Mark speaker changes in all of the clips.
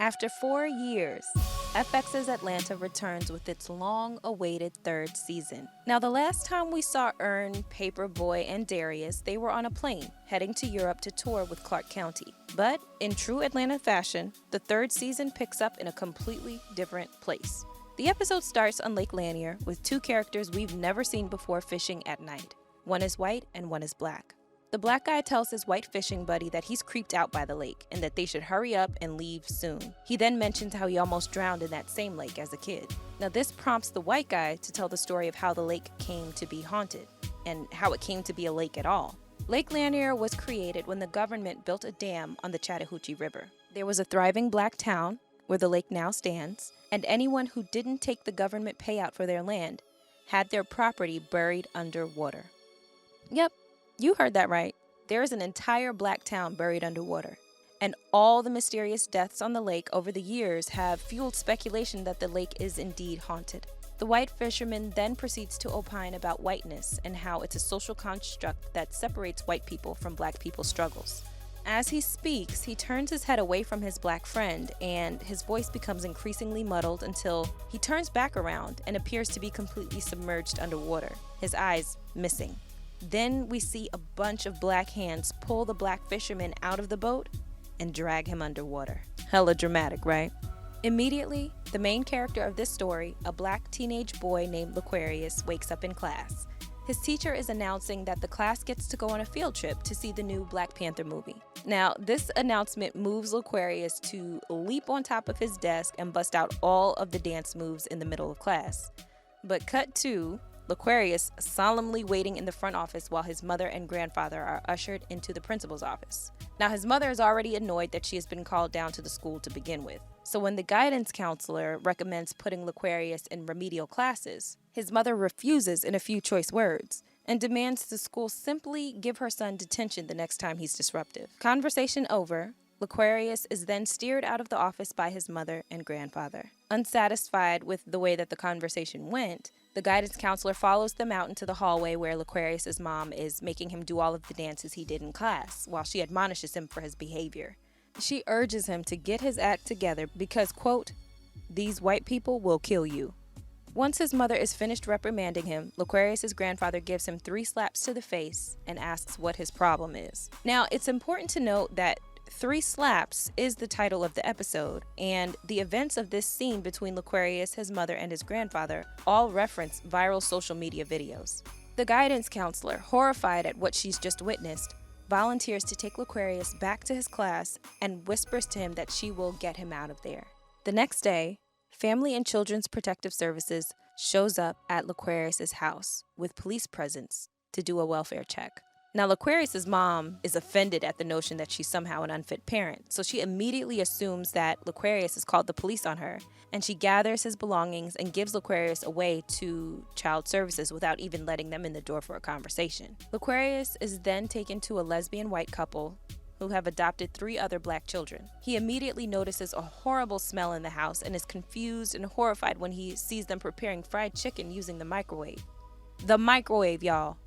Speaker 1: After 4 years, FX's Atlanta returns with its long-awaited third season. Now, the last time we saw Ern, Paperboy, and Darius, they were on a plane, heading to Europe to tour with Clark County. But, in true Atlanta fashion, the third season picks up in a completely different place. The episode starts on Lake Lanier with two characters we've never seen before fishing at night. One is white and one is black. The black guy tells his white fishing buddy that he's creeped out by the lake and that they should hurry up and leave soon. He then mentions how he almost drowned in that same lake as a kid. Now this prompts the white guy to tell the story of how the lake came to be haunted and how it came to be a lake at all. Lake Lanier was created when the government built a dam on the Chattahoochee River. There was a thriving black town where the lake now stands, and anyone who didn't take the government payout for their land had their property buried underwater. Yep. You heard that right. There is an entire black town buried underwater. And all the mysterious deaths on the lake over the years have fueled speculation that the lake is indeed haunted. The white fisherman then proceeds to opine about whiteness and how it's a social construct that separates white people from black people's struggles. As he speaks, he turns his head away from his black friend, and his voice becomes increasingly muddled until he turns back around and appears to be completely submerged underwater, his eyes missing. Then we see a bunch of black hands pull the black fisherman out of the boat and drag him underwater. Hella dramatic, right? Immediately, the main character of this story, a black teenage boy named Laquarius, wakes up in class. His teacher is announcing that the class gets to go on a field trip to see the new Black Panther movie. Now, this announcement moves Laquarius to leap on top of his desk and bust out all of the dance moves in the middle of class. But cut to Laquarius solemnly waiting in the front office while his mother and grandfather are ushered into the principal's office. Now, his mother is already annoyed that she has been called down to the school to begin with. So when the guidance counselor recommends putting Laquarius in remedial classes, his mother refuses in a few choice words and demands the school simply give her son detention the next time he's disruptive. Conversation over, Laquarius is then steered out of the office by his mother and grandfather. Unsatisfied with the way that the conversation went, the guidance counselor follows them out into the hallway where Laquarius' mom is making him do all of the dances he did in class, while she admonishes him for his behavior. She urges him to get his act together because, quote, "These white people will kill you." Once his mother is finished reprimanding him, Laquarius' grandfather gives him 3 slaps to the face and asks what his problem is. Now, it's important to note that 3 slaps is the title of the episode, and the events of this scene between Laquarius, his mother, and his grandfather all reference viral social media videos. The guidance counselor, horrified at what she's just witnessed, volunteers to take Laquarius back to his class and whispers to him that she will get him out of there. The next day, Family and Children's Protective Services shows up at Laquarius' house with police presence to do a welfare check. Now, Laquarius' mom is offended at the notion that she's somehow an unfit parent, so she immediately assumes that Laquarius has called the police on her, and she gathers his belongings and gives Laquarius away to child services without even letting them in the door for a conversation. Laquarius is then taken to a lesbian white couple who have adopted 3 other black children. He immediately notices a horrible smell in the house and is confused and horrified when he sees them preparing fried chicken using the microwave. The microwave, y'all.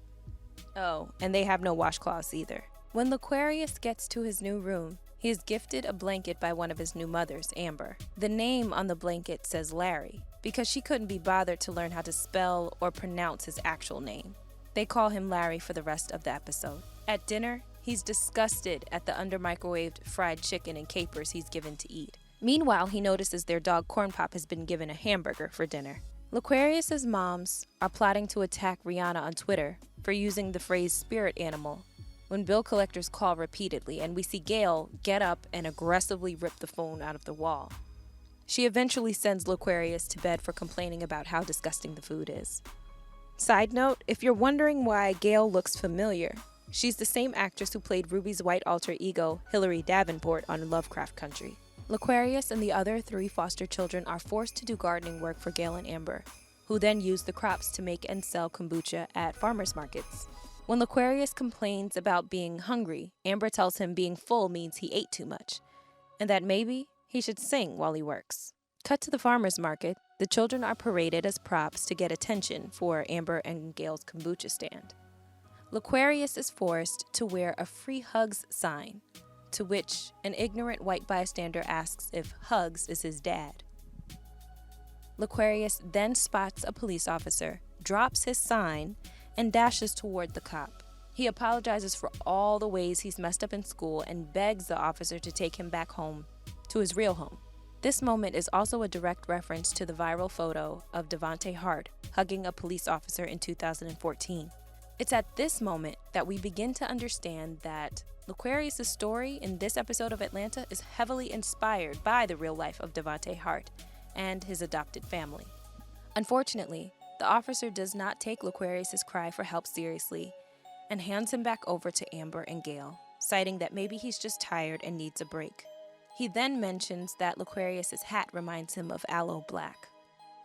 Speaker 1: Oh, and they have no washcloths either. When Laquarius gets to his new room, he is gifted a blanket by one of his new mothers, Amber. The name on the blanket says Larry, because she couldn't be bothered to learn how to spell or pronounce his actual name. They call him Larry for the rest of the episode. At dinner, he's disgusted at the under-microwaved fried chicken and capers he's given to eat. Meanwhile, he notices their dog Corn Pop has been given a hamburger for dinner. Laquarius' moms are plotting to attack Rihanna on Twitter for using the phrase spirit animal when bill collectors call repeatedly, and we see Gail get up and aggressively rip the phone out of the wall. She eventually sends Laquarius to bed for complaining about how disgusting the food is. Side note, if you're wondering why Gail looks familiar, she's the same actress who played Ruby's white alter ego, Hilary Davenport, on Lovecraft Country. Laquarius and the other 3 foster children are forced to do gardening work for Gail and Amber, who then use the crops to make and sell kombucha at farmers markets. When Laquarius complains about being hungry, Amber tells him being full means he ate too much, and that maybe he should sing while he works. Cut to the farmers market, the children are paraded as props to get attention for Amber and Gail's kombucha stand. Laquarius is forced to wear a free hugs sign to which an ignorant white bystander asks if Hugs is his dad. Laquarius then spots a police officer, drops his sign, and dashes toward the cop. He apologizes for all the ways he's messed up in school and begs the officer to take him back home, to his real home. This moment is also a direct reference to the viral photo of Devonte Hart hugging a police officer in 2014. It's at this moment that we begin to understand that Laquarius' story in this episode of Atlanta is heavily inspired by the real life of Devonte Hart and his adopted family. Unfortunately, the officer does not take Laquarius' cry for help seriously and hands him back over to Amber and Gail, citing that maybe he's just tired and needs a break. He then mentions that Laquarius' hat reminds him of aloe black.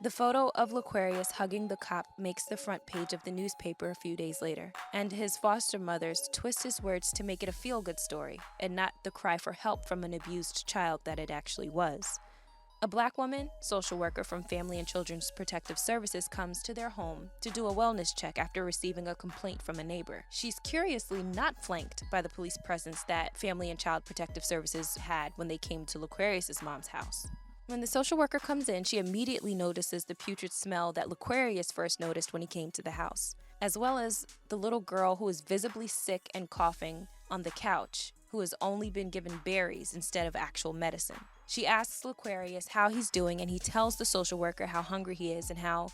Speaker 1: The photo of Laquarius hugging the cop makes the front page of the newspaper a few days later, and his foster mothers twist his words to make it a feel-good story and not the cry for help from an abused child that it actually was. A Black woman, social worker from Family and Children's Protective Services, comes to their home to do a wellness check after receiving a complaint from a neighbor. She's curiously not flanked by the police presence that Family and Child Protective Services had when they came to Laquarius' mom's house. When the social worker comes in, she immediately notices the putrid smell that Laquarius first noticed when he came to the house, as well as the little girl who is visibly sick and coughing on the couch, who has only been given berries instead of actual medicine. She asks Laquarius how he's doing, and he tells the social worker how hungry he is and how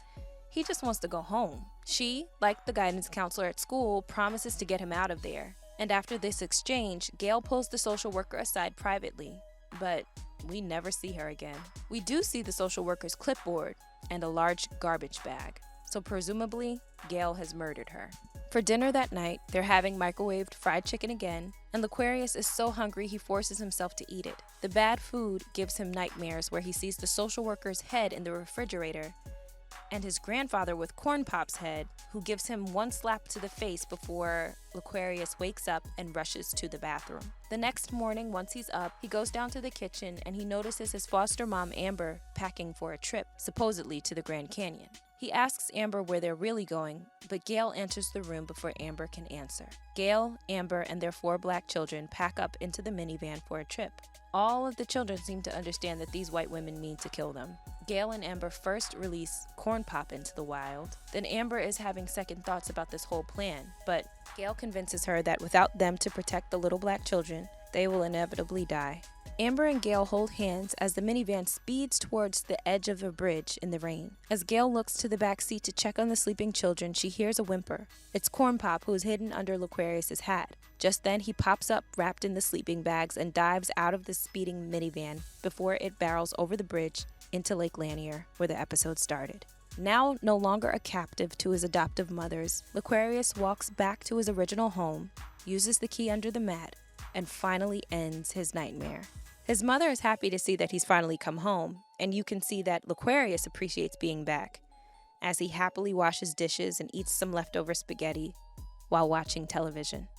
Speaker 1: he just wants to go home. She, like the guidance counselor at school, promises to get him out of there. And after this exchange, Gail pulls the social worker aside privately, but we never see her again. We do see the social worker's clipboard and a large garbage bag, so presumably Gail has murdered her. For dinner that night, they're having microwaved fried chicken again, and Laquarius is so hungry he forces himself to eat it. The bad food gives him nightmares where he sees the social worker's head in the refrigerator and his grandfather with Corn Pop's head, who gives him one slap to the face before Laquarius wakes up and rushes to the bathroom. The next morning, once he's up, he goes down to the kitchen and he notices his foster mom, Amber, packing for a trip, supposedly to the Grand Canyon. He asks Amber where they're really going, but Gail enters the room before Amber can answer. Gail, Amber, and their 4 Black children pack up into the minivan for a trip. All of the children seem to understand that these white women mean to kill them. Gail and Amber first release Corn Pop into the wild. Then Amber is having second thoughts about this whole plan, but Gail convinces her that without them to protect the little Black children, they will inevitably die. Amber and Gail hold hands as the minivan speeds towards the edge of a bridge in the rain. As Gail looks to the back seat to check on the sleeping children, she hears a whimper. It's Corn Pop, who is hidden under Laquarius' hat. Just then, he pops up wrapped in the sleeping bags and dives out of the speeding minivan before it barrels over the bridge into Lake Lanier, where the episode started. Now no longer a captive to his adoptive mothers, Laquarius walks back to his original home, uses the key under the mat, and finally ends his nightmare. His mother is happy to see that he's finally come home, and you can see that Laquarius appreciates being back, as he happily washes dishes and eats some leftover spaghetti while watching television.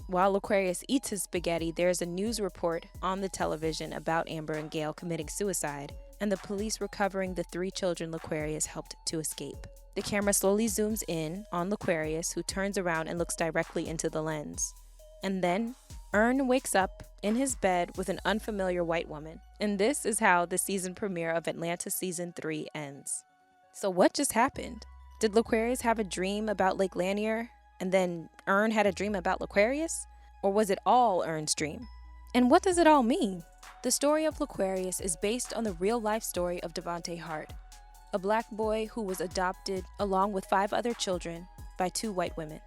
Speaker 1: While Laquarius eats his spaghetti, there's a news report on the television about Amber and Gail committing suicide, and the police recovering the 3 children Laquarius helped to escape. The camera slowly zooms in on Laquarius, who turns around and looks directly into the lens. And then, Ern wakes up in his bed with an unfamiliar white woman. And this is how the season premiere of Atlanta Season 3 ends. So what just happened? Did Laquarius have a dream about Lake Lanier, and then Ern had a dream about Laquarius? Or was it all Ern's dream? And what does it all mean? The story of Laquarius is based on the real-life story of Devonte Hart, a Black boy who was adopted along with 5 other children by 2 white women.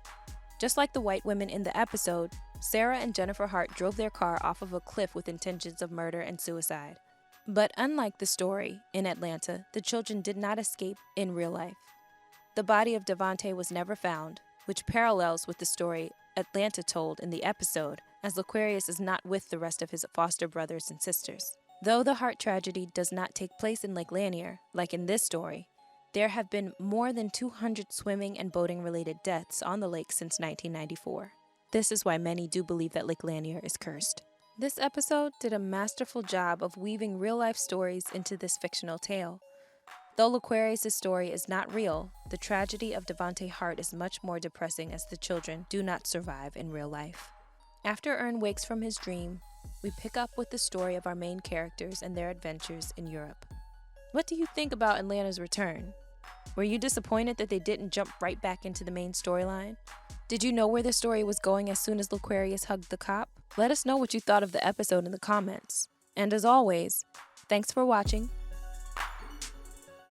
Speaker 1: Just like the white women in the episode, Sarah and Jennifer Hart drove their car off of a cliff with intentions of murder and suicide. But unlike the story in Atlanta, the children did not escape in real life. The body of Devonte was never found, which parallels with the story Atlanta told in the episode, as Laquarius is not with the rest of his foster brothers and sisters. Though the Hart tragedy does not take place in Lake Lanier, like in this story, there have been more than 200 swimming and boating-related deaths on the lake since 1994. This is why many do believe that Lake Lanier is cursed. This episode did a masterful job of weaving real-life stories into this fictional tale. Though Laquarius' story is not real, the tragedy of Devonte Hart is much more depressing as the children do not survive in real life. After Ern wakes from his dream, we pick up with the story of our main characters and their adventures in Europe. What do you think about Atlanta's return? Were you disappointed that they didn't jump right back into the main storyline? Did you know where the story was going as soon as Laquarius hugged the cop? Let us know what you thought of the episode in the comments. And as always, thanks for watching.